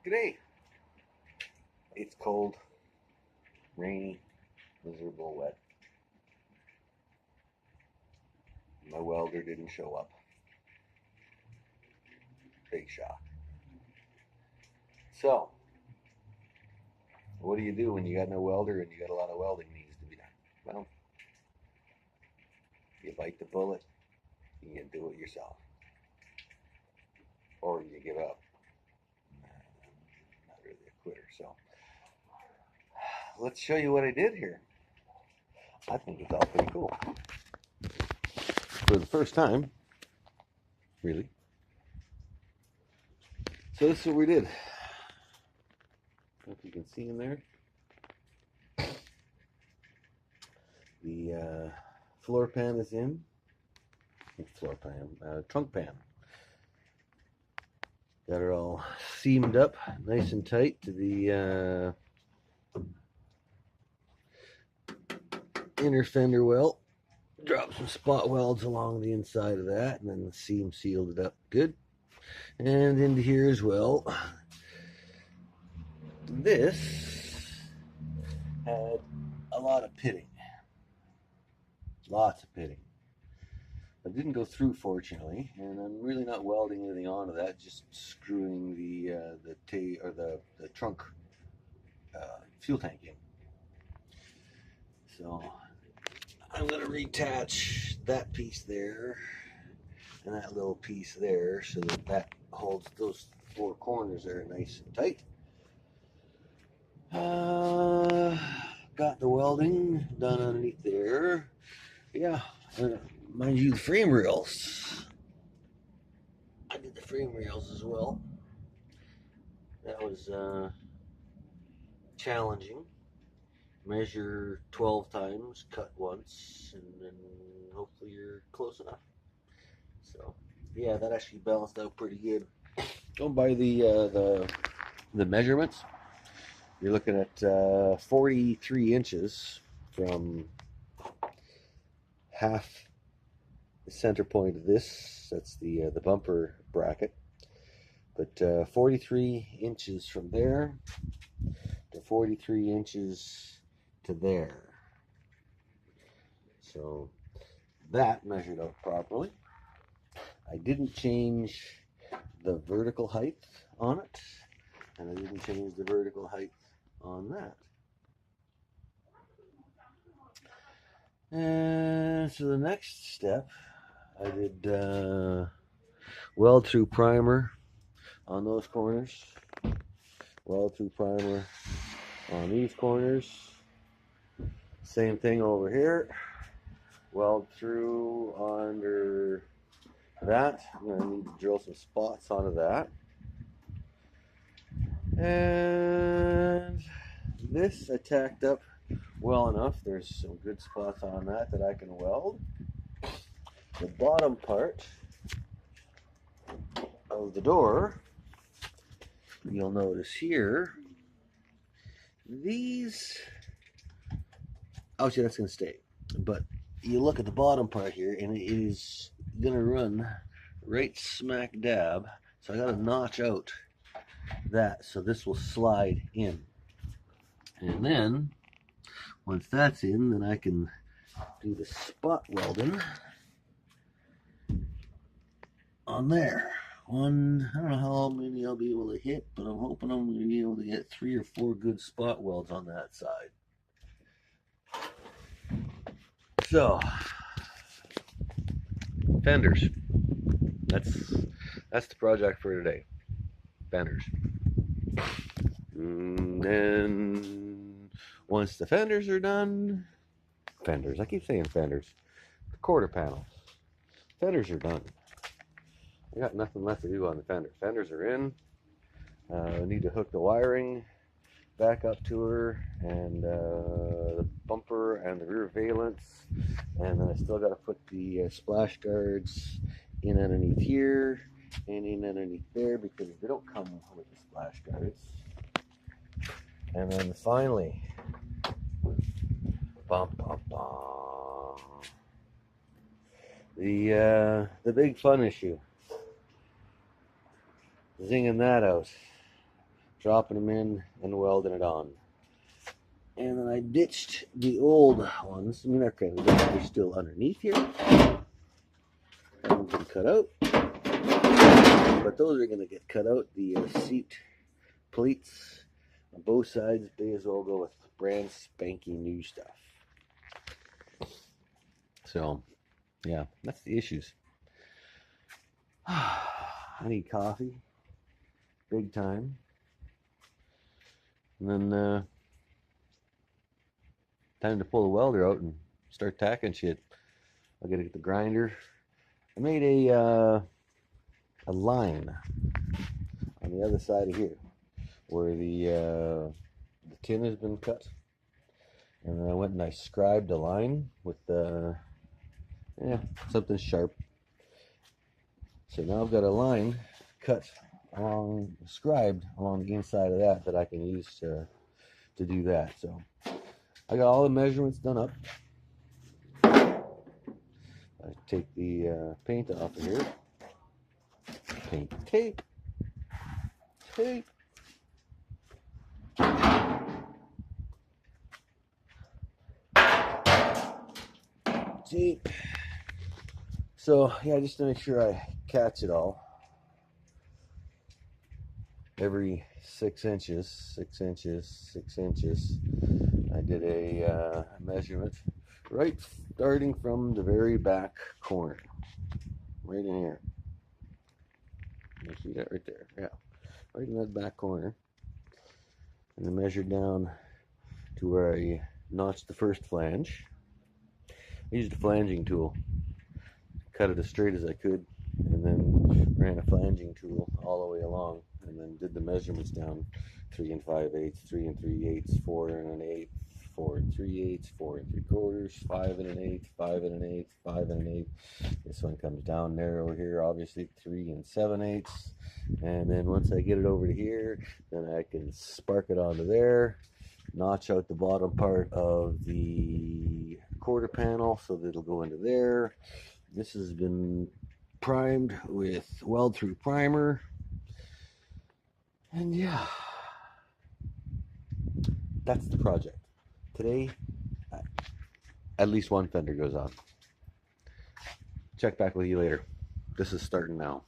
G'day. It's cold, rainy, miserable, wet. My welder didn't show up. Big shock. So, what do you do when you got no welder and you got a lot of welding needs to be done? Well, you bite the bullet and you do it yourself. Or you give up. Not really a quitter, so let's show you what I did here. I think it's all pretty cool. For the first time, really. So this is what we did. I don't know if you can see in there. The floor pan is in. Trunk pan. Got it all seamed up, nice and tight to the inner fender well. Drop some spot welds along the inside of that, and then the seam sealed it up good. And into here as well. This had a lot of pitting. Lots of pitting. I didn't go through, fortunately, and I'm really not welding anything onto that, just screwing the trunk fuel tank in. So I'm going to reattach that piece there and that little piece there so that holds those four corners there nice and tight. Got the welding done underneath there. Yeah, mind you, the frame rails. I did the frame rails as well. That was challenging. Measure 12 times, cut once, and then hopefully you're close enough. So yeah, that actually balanced out pretty good. Going by the measurements, you're looking at 43 inches from half the center point of this. That's the bumper bracket. But 43 inches from there to 43 inches to there. So that measured out properly. I didn't change the vertical height on it, and I didn't change the vertical height on that. And so the next step, I did weld through primer on those corners, weld through primer on these corners. Same thing over here, weld through under that. I'm going to need to drill some spots onto that. And this I tacked up well enough. There's some good spots on that I can weld. The bottom part of the door, you'll notice here, these, obviously that's going to stay, but you look at the bottom part here and it is going to run right smack dab, so I got to notch out that so this will slide in. And then once that's in, then I can do the spot welding on there. I don't know how many I'll be able to hit, but I'm hoping I'm going to be able to get 3 or 4 good spot welds on that side. So, fenders. That's the project for today. Fenders. And then once the fenders are done, I keep saying fenders, the quarter panels. Fenders are done. I got nothing left to do on the fenders. Fenders are in. I need to hook the wiring back up to her, and the bumper and the rear valence, and then I still got to put the splash guards in underneath here and in underneath there because they don't come with the splash guards. And then finally, the big fun issue, zinging that out. dropping them in and welding it on. And then I ditched the old ones. I mean, they're still underneath here. Haven't been cut out. But those are going to get cut out. The seat plates on both sides, may as well go with brand spanking new stuff. So, yeah, that's the issues. I need coffee, big time. And then time to pull the welder out and start tacking shit. I gotta get the grinder. I made a line on the other side of here where the tin has been cut, and then I went and I scribed a line with something sharp. So now I've got a line cut along, scribed along the inside of that I can use to do that. So I got all the measurements done up. I take the paint off of here. Paint tape. Tape. So yeah, just to make sure I catch it all. Every 6 inches, I did a measurement, right starting from the very back corner, right in here. You see that right there? Yeah, right in that back corner. And I measured down to where I notched the first flange. I used a flanging tool, cut it as straight as I could, and then ran a flanging tool all the way along, and then did the measurements down 3 5/8, 3 3/8, 4 1/8, 4 3/8, 4 3/4, 5 1/8, 5 1/8, 5 1/8. This one comes down narrow here, obviously 3 7/8. And then once I get it over to here, then I can spark it onto there, notch out the bottom part of the quarter panel so that it'll go into there. This has been primed with weld through primer. And yeah, that's the project. Today, at least one fender goes on. Check back with you later. This is starting now.